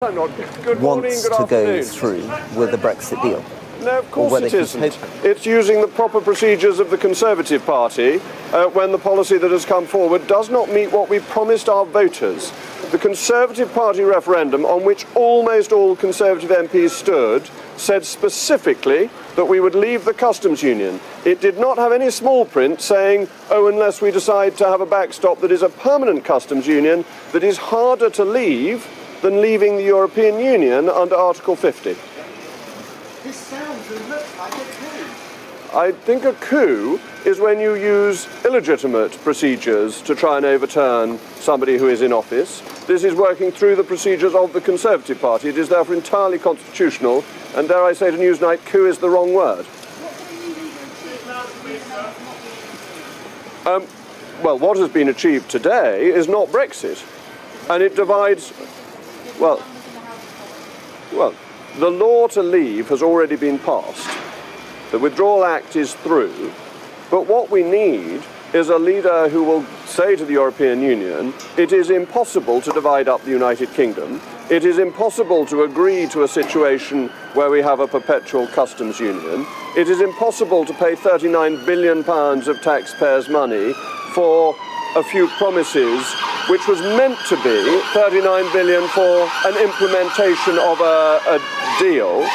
Good morning, wants good to go afternoon. through with the Brexit deal. No, of course it isn't. It's using the proper procedures of the Conservative Party when the policy that has come forward does not meet what we promised our voters. The Conservative Party referendum, on which almost all Conservative MPs stood, said specifically that we would leave the customs union. It did not have any small print saying, oh, unless we decide to have a backstop that is a permanent customs union that is harder to leave than leaving the European Union under Article 50. This sounds and looks like a coup. I think a coup is when you use illegitimate procedures to try and overturn somebody who is in office. This is working through the procedures of the Conservative Party. It is therefore entirely constitutional, and dare I say to Newsnight, coup is the wrong word. Well, what has been achieved today is not Brexit, and it divides. Well, the law to leave has already been passed. The Withdrawal Act is through. But what we need is a leader who will say to the European Union, it is impossible to divide up the United Kingdom. It is impossible to agree to a situation where we have a perpetual customs union. It is impossible to pay £39 billion of taxpayers' money for a few promises, which was meant to be 39 billion for an implementation of a deal,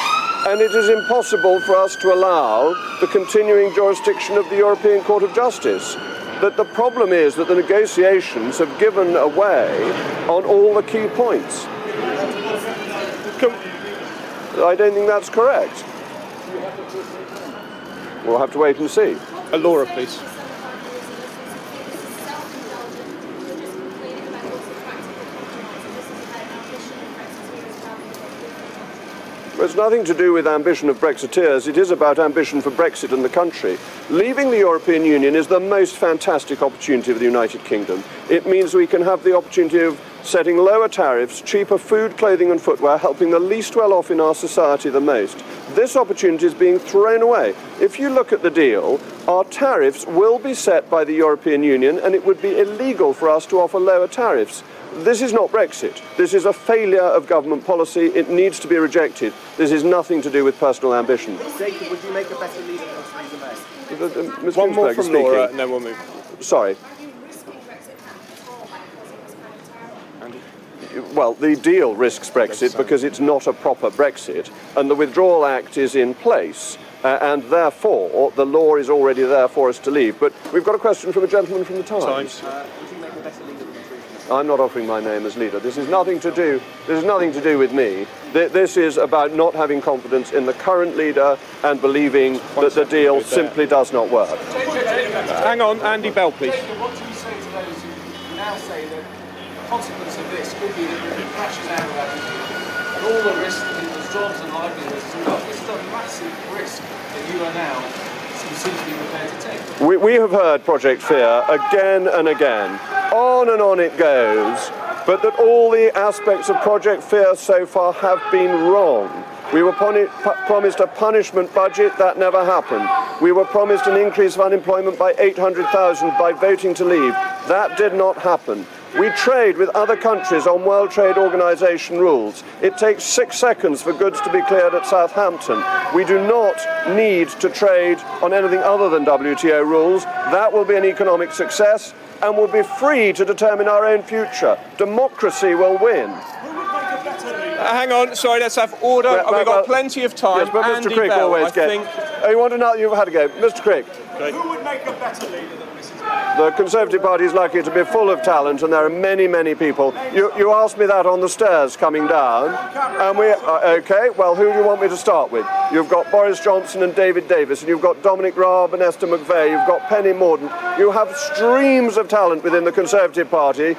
and it is impossible for us to allow the continuing jurisdiction of the European Court of Justice. That the problem is that the negotiations have given away on all the key points. I don't think that's correct. We'll have to wait and see. Laura, please. It's nothing to do with ambition of Brexiteers. It is about ambition for Brexit and the country. Leaving the European Union is the most fantastic opportunity for the United Kingdom. It means we can have the opportunity of setting lower tariffs, cheaper food, clothing and footwear, helping the least well off in our society the most. This opportunity is being thrown away. If you look at the deal, our tariffs will be set by the European Union, and it would be illegal for us to offer lower tariffs. This is not Brexit. This is a failure of government policy. It needs to be rejected. This is nothing to do with personal ambition. Jacob, would you make a better leader than Theresa May? One more from Laura, and then we'll move. Sorry. Well, the deal risks Brexit because it's not a proper Brexit, and the Withdrawal Act is in place, and therefore the law is already there for us to leave. But we've got a question from a gentleman from the Times. Would you make a better leader than Theresa May? I'm not offering my name as leader. This is nothing to do with me. This is about not having confidence in the current leader and believing that the deal simply does not work. Hang on, Andy Bell, please. What do you say to those who now say that the consequence of this could be that it crashes out of that and all the risk to people's jobs and livelihoods? This is a massive risk that you are now seem to be prepared to take. We have heard Project Fear again and again. On and on it goes. But that all the aspects of Project Fear so far have been wrong. We were promised a punishment budget. That never happened. We were promised an increase of unemployment by 800,000 by voting to leave. That did not happen. We trade with other countries on World Trade Organization rules. It takes 6 seconds for goods to be cleared at Southampton. We do not need to trade on anything other than WTO rules. That will be an economic success and we'll be free to determine our own future. Democracy will win. Hang on, sorry, let's have order. We've got plenty of time. Yes, but Mr. Andy Crick Bell, always gets. Oh, you want to know? You've had a go. Mr. Crick. Okay. Who would make a better leader than Mrs. May? The Conservative Party is lucky to be full of talent, and there are many, many people. You asked me that on the stairs coming down, and okay. Well, who do you want me to start with? You've got Boris Johnson and David Davis, and you've got Dominic Raab and Esther McVeigh. You've got Penny Mordaunt. You have streams of talent within the Conservative Party.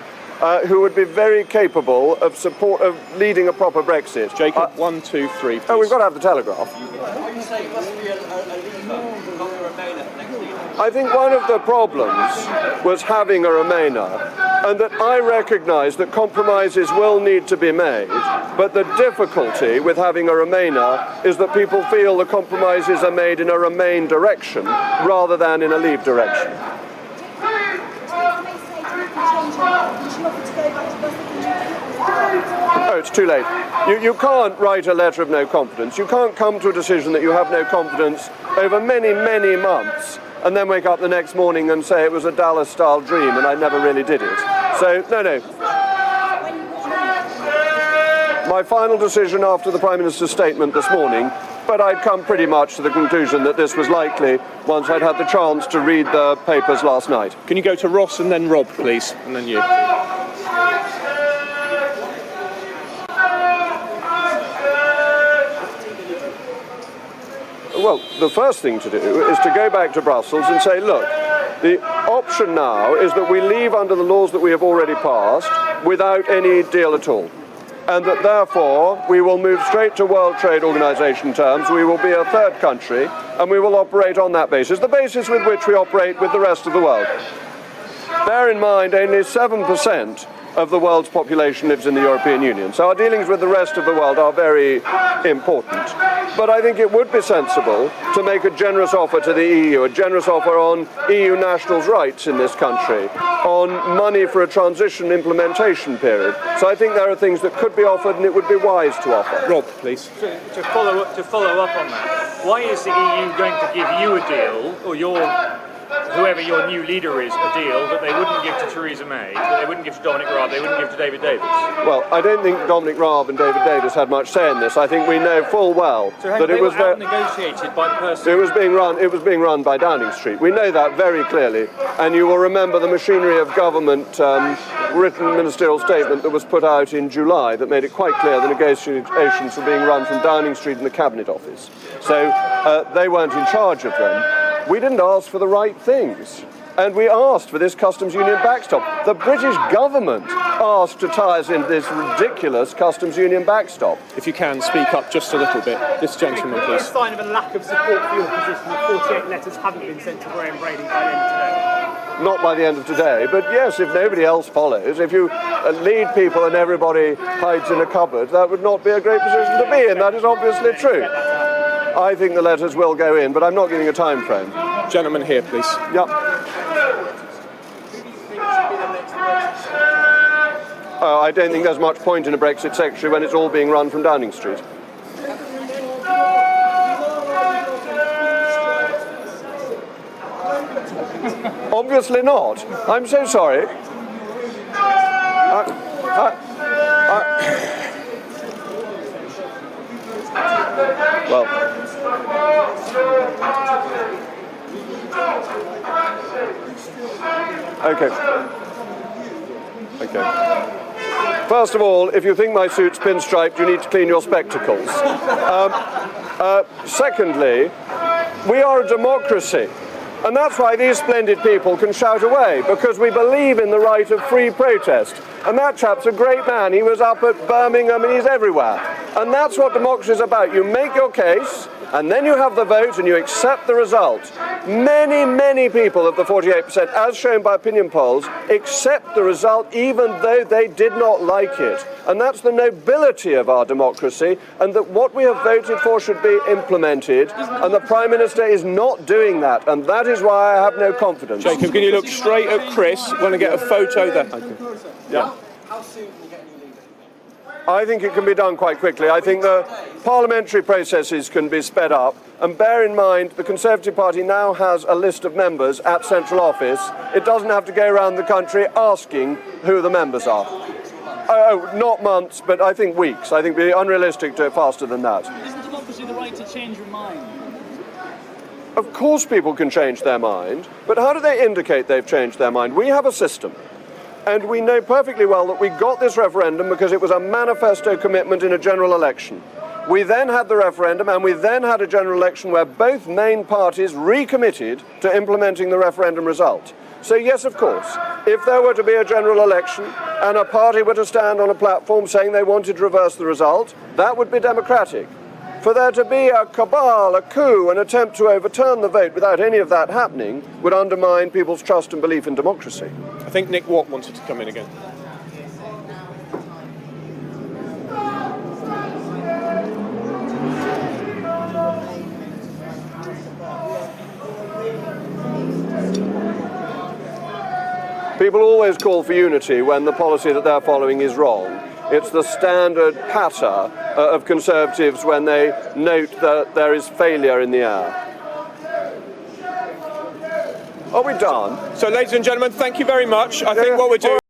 Who would be very capable of leading a proper Brexit. Jacob, 1, 2, 3, please. Oh, we've got to have the Telegraph. What you say must be a leader, not a Remainer, next leader. I think one of the problems was having a Remainer, and that I recognise that compromises will need to be made, but the difficulty with having a Remainer is that people feel the compromises are made in a Remain direction rather than in a Leave direction. She offered to go back to Oh, it's too late. You can't write a letter of no confidence. You can't come to a decision that you have no confidence over many, many months and then wake up the next morning and say it was a Dallas-style dream and I never really did it. So, no. My final decision after the Prime Minister's statement this morning, but I'd come pretty much to the conclusion that this was likely once I'd had the chance to read the papers last night. Can you go to Ross and then Rob, please, and then you? Well, the first thing to do is to go back to Brussels and say, look, the option now is that we leave under the laws that we have already passed without any deal at all. And that therefore we will move straight to World Trade Organization terms. We will be a third country and we will operate on that basis, the basis with which we operate with the rest of the world. Bear in mind, only 7% of the world's population lives in the European Union. So our dealings with the rest of the world are very important. But I think it would be sensible to make a generous offer to the EU, a generous offer on EU nationals' rights in this country, on money for a transition implementation period. So I think there are things that could be offered and it would be wise to offer. Rob, please. To follow up on that, why is the EU going to give you a deal, or whoever your new leader is, a deal that they wouldn't give to Theresa May, that they wouldn't give to Dominic Raab, they wouldn't give to David Davis? Well, I don't think Dominic Raab and David Davis had much say in this. I think we know full well that it was negotiated by the person. It was being run by Downing Street. We know that very clearly, and you will remember the machinery of government written ministerial statement that was put out in July that made it quite clear the negotiations were being run from Downing Street and the Cabinet Office. So they weren't in charge of them. We didn't ask for the right things, and we asked for this customs union backstop. The British government asked to tie us into this ridiculous customs union backstop. If you can, speak up just a little bit. This gentleman, please. It's a sign of a lack of support for your position that 48 letters haven't been sent to Graham Brady by the end of today. Not by the end of today, but yes, if nobody else follows, if you lead people and everybody hides in a cupboard, that would not be a great position to be in. That is obviously true. I think the letters will go in, but I'm not giving a time frame. Gentleman here, please. Yep. I don't think there's much point in a Brexit secretary when it's all being run from Downing Street. Obviously not. I'm so sorry. Well, okay. First of all, if you think my suit's pinstriped, you need to clean your spectacles. Secondly, we are a democracy. And that's why these splendid people can shout away, because we believe in the right of free protest. And that chap's a great man. He was up at Birmingham and he's everywhere. And that's what democracy is about. You make your case, and then you have the vote and you accept the result. Many, many people of the 48%, as shown by opinion polls, accept the result even though they did not like it. And that's the nobility of our democracy, and that what we have voted for should be implemented. And the Prime Minister is not doing that, and that is why I have no confidence. Jacob, can you look straight at Chris? Want to get a photo there? Yeah. How soon can we get a new leader? I think it can be done quite quickly. I think the parliamentary processes can be sped up. And bear in mind, the Conservative Party now has a list of members at Central Office. It doesn't have to go around the country asking who the members are. Oh, not months, but I think weeks. I think it would be unrealistic to do it faster than that. Isn't democracy the right to change your mind? Of course people can change their mind, but how do they indicate they've changed their mind? We have a system. And we know perfectly well that we got this referendum because it was a manifesto commitment in a general election. We then had the referendum, and we then had a general election where both main parties recommitted to implementing the referendum result. So yes, of course, if there were to be a general election and a party were to stand on a platform saying they wanted to reverse the result, that would be democratic. For there to be a cabal, a coup, an attempt to overturn the vote without any of that happening would undermine people's trust and belief in democracy. I think Nick Watt wanted to come in again. People always call for unity when the policy that they're following is wrong. It's the standard patter of Conservatives when they note that there is failure in the air. Are we done? So, ladies and gentlemen, thank you very much. I think what we're doing...